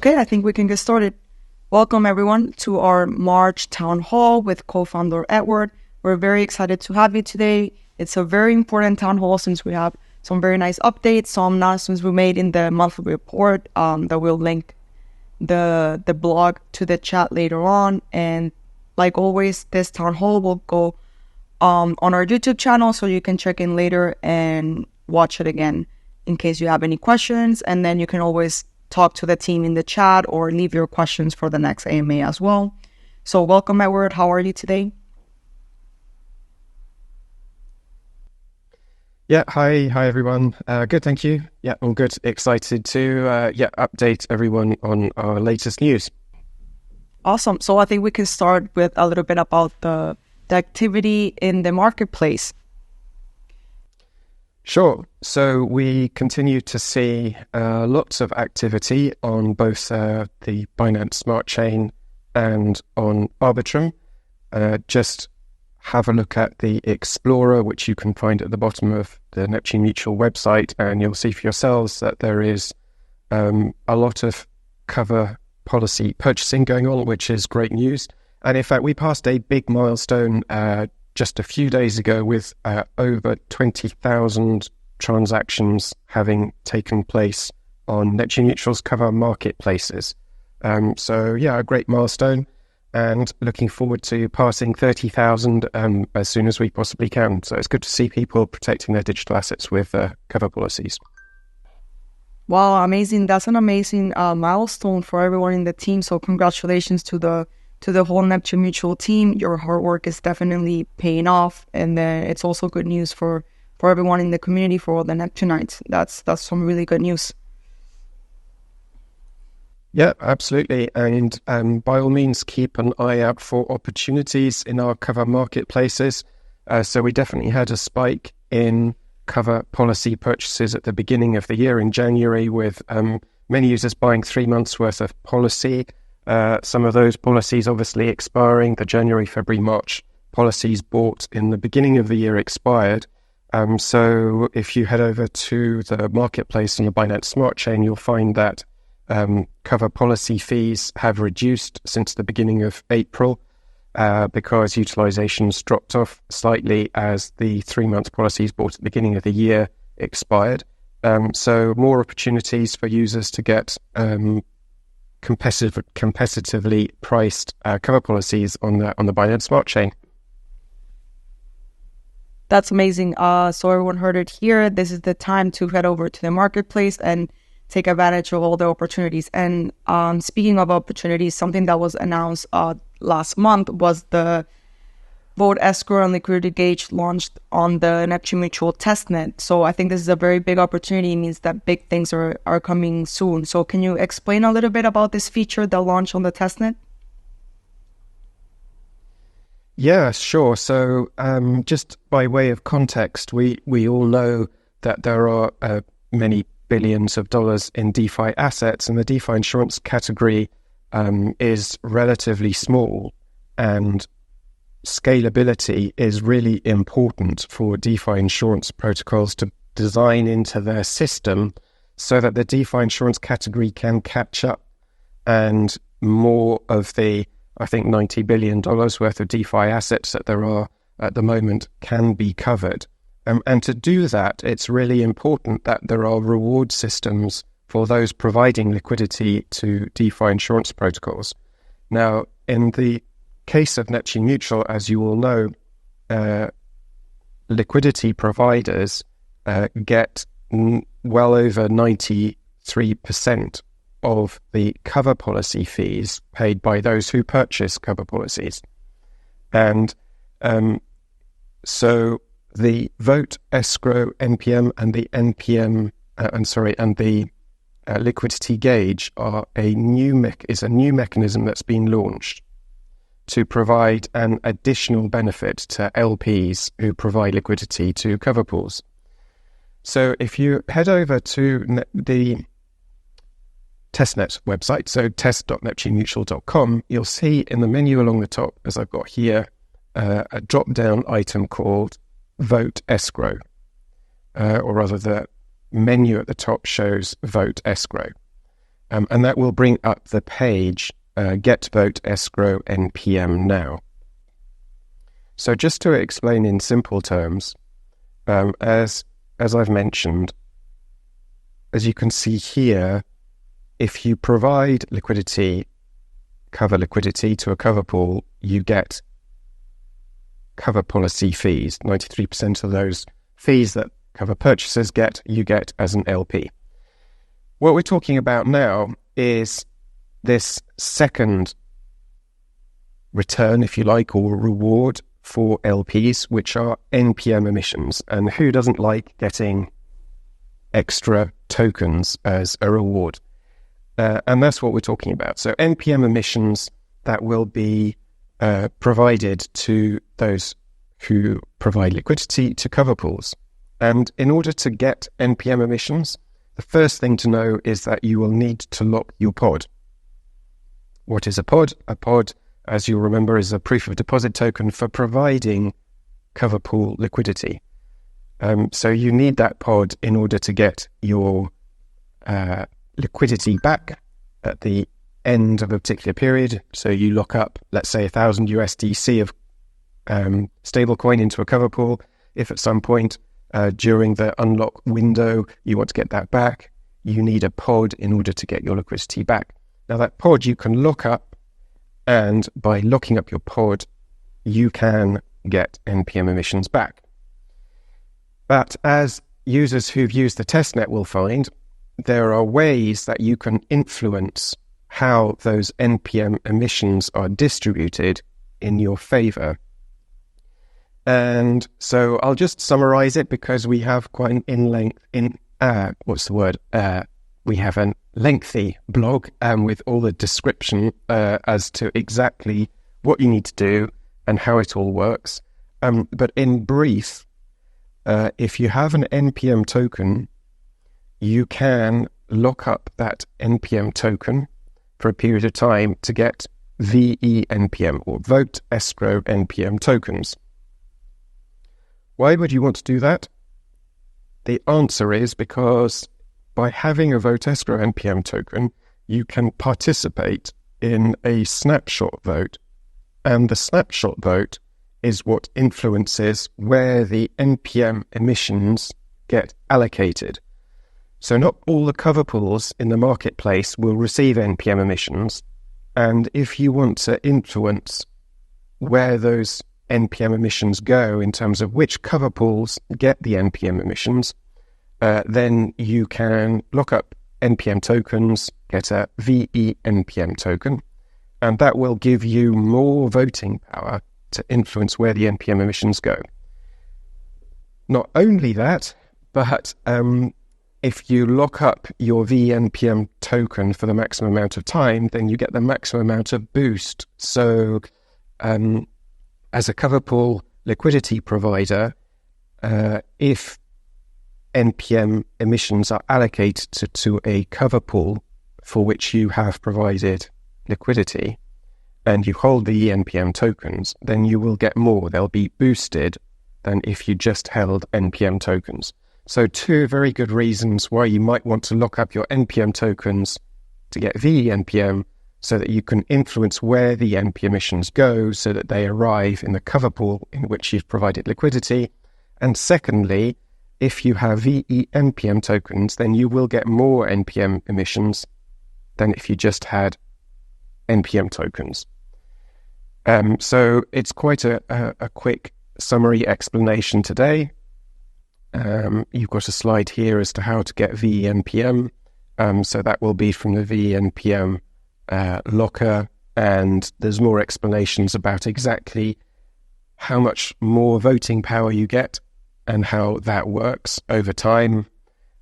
Okay, I think we can get started. Welcome everyone to our March Townhall with co-founder Edward. We're very excited to have you today. It's a very important town hall since we have some very nice updates, some announcements we made in the monthly report that we'll link the blog to the chat later on. And like always, this town hall will go on our YouTube channel, so you can check in later and watch it again in case you have any questions. And then you can always talk to the team in the chat or leave your questions for the next AMA as well. So welcome, Edward. How are you today? Yeah, hi everyone. Good, thank you. Yeah, all good. Excited to update everyone on our latest news. Awesome. So I think we can start with a little bit about the activity in the marketplace. Sure. So we continue to see lots of activity on both the Binance Smart Chain and on Arbitrum. Just have a look at the Explorer, which you can find at the bottom of the Neptune Mutual website, and you'll see for yourselves that there is a lot of cover policy purchasing going on, which is great news. And in fact, we passed a big milestone just a few days ago with over 20,000 transactions having taken place on Neptune Mutual's cover marketplaces. So yeah, a great milestone, and looking forward to passing 30,000 as soon as we possibly can. So it's good to see people protecting their digital assets with cover policies. Wow, amazing. That's an amazing milestone for everyone in the team. So congratulations to the whole Neptune Mutual team. Your hard work is definitely paying off, and then it's also good news for everyone in the community, for all the Neptunites. That's some really good news. Yeah, absolutely. And by all means, keep an eye out for opportunities in our cover marketplaces. So we definitely had a spike in cover policy purchases at the beginning of the year in January, with many users buying 3 months worth of policy. Some of those policies obviously expiring. The January, February, March policies bought in the beginning of the year expired. So if you head over to the marketplace in the Binance Smart Chain, you'll find that cover policy fees have reduced since the beginning of April because utilizations dropped off slightly as the 3-month policies bought at the beginning of the year expired. So more opportunities for users to get competitively priced cover policies on the Binance Smart Chain. That's amazing. So everyone heard it here. This is the time to head over to the marketplace and take advantage of all the opportunities. And speaking of opportunities, something that was announced last month was the vote escrow and liquidity gauge launched on the Neptune Mutual testnet. So I think this is a very big opportunity. It means that big things are coming soon. So can you explain a little bit about this feature that launched on the testnet? Yeah, sure. So just by way of context, we all know that there are many billions of dollars in DeFi assets, and the DeFi insurance category is relatively small, and scalability is really important for DeFi insurance protocols to design into their system so that the DeFi insurance category can catch up, and more of the, I think, $90 billion worth of DeFi assets that there are at the moment can be covered. And to do that, it's really important that there are reward systems for those providing liquidity to DeFi insurance protocols. Now, in the case of Neptune Mutual, as you all know, liquidity providers get well over 93% of the cover policy fees paid by those who purchase cover policies. And so the vote escrow NPM and the liquidity gauge are a new mechanism that's been launched to provide an additional benefit to LPs who provide liquidity to cover pools. So if you head over to the testnet website, so test.neptunemutual.com, you'll see in the menu along the top, as I've got here, a drop-down item called Vote Escrow, or rather the menu at the top shows Vote Escrow. And that will bring up the page, Get Vote Escrow NPM Now. So just to explain in simple terms, as I've mentioned, as you can see here, if you provide liquidity, cover liquidity to a cover pool, you get cover policy fees. 93% of those fees that cover purchasers get, you get as an LP. What we're talking about now is this second return, if you like, or reward for LPs, which are NPM emissions. And who doesn't like getting extra tokens as a reward? And that's what we're talking about. So NPM emissions that will be provided to those who provide liquidity to cover pools. And in order to get NPM emissions, the first thing to know is that you will need to lock your pod. What is a pod? A pod, as you'll remember, is a proof of deposit token for providing cover pool liquidity. So you need that pod in order to get your liquidity back at the end of a particular period. So you lock up, let's say, 1,000 USDC of stablecoin into a cover pool. If at some point during the unlock window you want to get that back, you need a pod in order to get your liquidity back. Now that pod you can lock up, and by locking up your pod, you can get NPM emissions back. But as users who've used the testnet will find, there are ways that you can influence how those NPM emissions are distributed in your favor. And so I'll just summarize it because we have quite an we have a lengthy blog with all the description as to exactly what you need to do and how it all works. But in brief, if you have an NPM token, you can lock up that NPM token for a period of time to get VE-NPM, or Vote Escrow NPM tokens. Why would you want to do that? The answer is because by having a Vote Escrow NPM token, you can participate in a snapshot vote, and the snapshot vote is what influences where the NPM emissions get allocated. So not all the cover pools in the marketplace will receive NPM emissions, and if you want to influence where those NPM emissions go in terms of which cover pools get the NPM emissions, then you can lock up NPM tokens, get a VE-NPM token, and that will give you more voting power to influence where the NPM emissions go. Not only that, but if you lock up your VE-NPM token for the maximum amount of time, then you get the maximum amount of boost. So as a cover pool liquidity provider, if NPM emissions are allocated to a cover pool for which you have provided liquidity, and you hold the NPM tokens, then you will get more. They'll be boosted than if you just held NPM tokens. So two very good reasons why you might want to lock up your NPM tokens to get VE-NPM, so that you can influence where the NPM emissions go so that they arrive in the cover pool in which you've provided liquidity. And secondly, if you have VE-NPM tokens, then you will get more NPM emissions than if you just had NPM tokens. So it's quite a quick summary explanation today. You've got a slide here as to how to get VE-NPM. So that will be from the VE-NPM locker, and there's more explanations about exactly how much more voting power you get and how that works over time.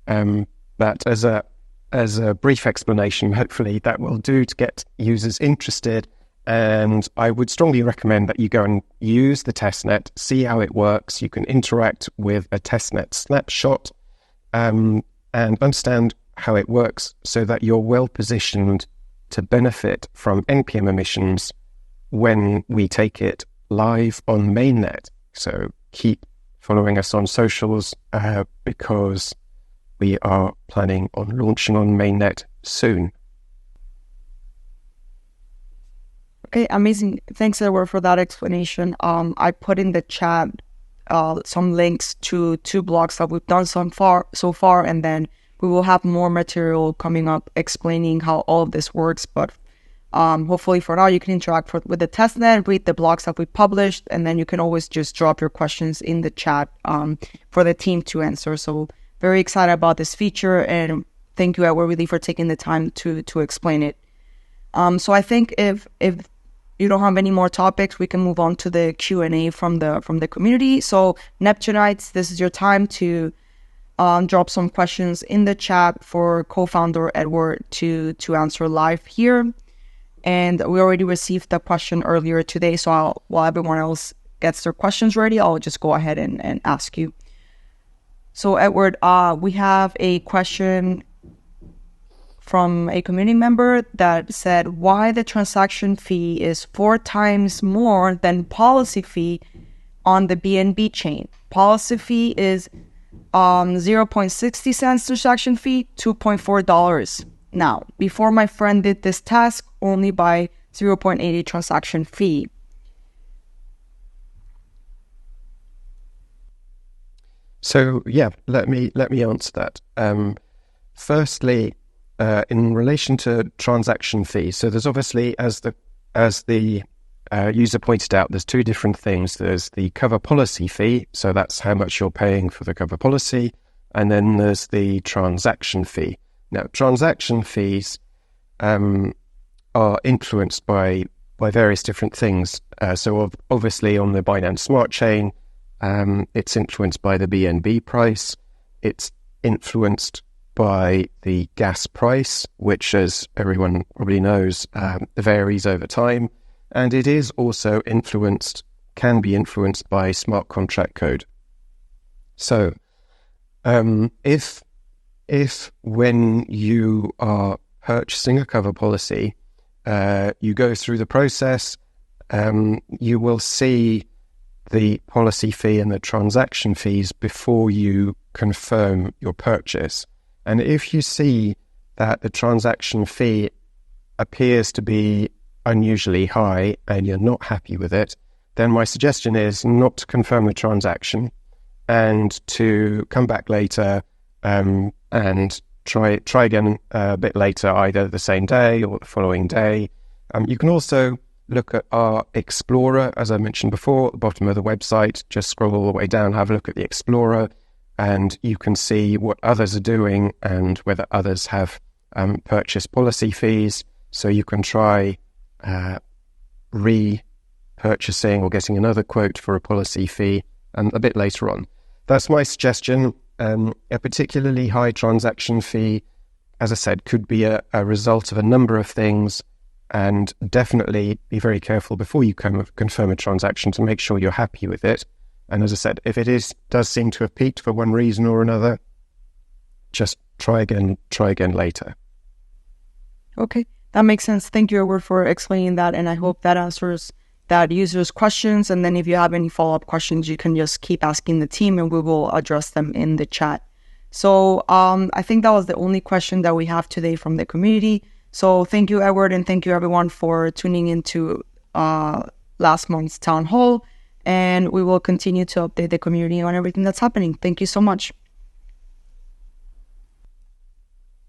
But as a brief explanation, hopefully that will do to get users interested. And I would strongly recommend that you go and use the testnet, see how it works. You can interact with a testnet snapshot and understand how it works so that you're well positioned to benefit from NPM emissions when we take it live on mainnet. So keep following us on socials because we are planning on launching on mainnet soon. Okay, amazing. Thanks, Edward, for that explanation. I put in the chat some links to 2 blogs that we've done so far, and then we will have more material coming up explaining how all of this works. But hopefully for now, you can interact with the testnet, read the blogs that we published, and then you can always just drop your questions in the chat for the team to answer. So very excited about this feature, and thank you, Edward, really for taking the time to explain it. So I think if you don't have any more topics, we can move on to the Q&A from the community. So Neptunites, this is your time to drop some questions in the chat for co-founder Edward to answer live here. And we already received the question earlier today, so while everyone else gets their questions ready, I'll just go ahead and ask you. So Edward, we have a question from a community member that said why the transaction fee is 4 times more than policy fee on the BNB chain. Policy fee is 0.60 cents transaction fee, $2.4. Now, before my friend did this task, only by 0.80 transaction fee. So yeah, let me answer that. Firstly, in relation to transaction fees, so there's obviously, as the user pointed out, there's 2 different things. There's the cover policy fee, so that's how much you're paying for the cover policy, and then there's the transaction fee. Now, transaction fees are influenced by various different things. So obviously on the Binance Smart Chain, it's influenced by the BNB price. It's influenced by the gas price, which, as everyone probably knows, varies over time. And it is also can be influenced by smart contract code. So if when you are purchasing a cover policy, you go through the process, you will see the policy fee and the transaction fees before you confirm your purchase. And if you see that the transaction fee appears to be unusually high and you're not happy with it, then my suggestion is not to confirm the transaction and to come back later and try again a bit later, either the same day or the following day. You can also look at our Explorer, as I mentioned before, at the bottom of the website. Just scroll all the way down, have a look at the Explorer, and you can see what others are doing and whether others have purchased policy fees. So you can try repurchasing or getting another quote for a policy fee a bit later on. That's my suggestion. A particularly high transaction fee, as I said, could be a result of a number of things, and definitely be very careful before you confirm a transaction to make sure you're happy with it. And as I said, if it does seem to have peaked for one reason or another, just try again later. Okay, that makes sense. Thank you, Edward, for explaining that, and I hope that answers that user's questions. And then if you have any follow-up questions, you can just keep asking the team and we will address them in the chat. So I think that was the only question that we have today from the community. So thank you, Edward, and thank you everyone for tuning into last month's town hall. And we will continue to update the community on everything that's happening. Thank you so much.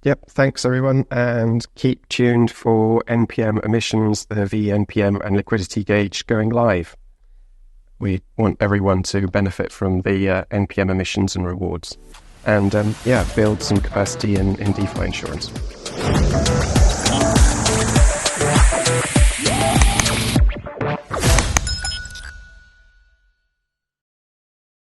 Yep, thanks everyone, and keep tuned for NPM emissions, the VNPM and liquidity gauge going live. We want everyone to benefit from the NPM emissions and rewards, and build some capacity in DeFi insurance.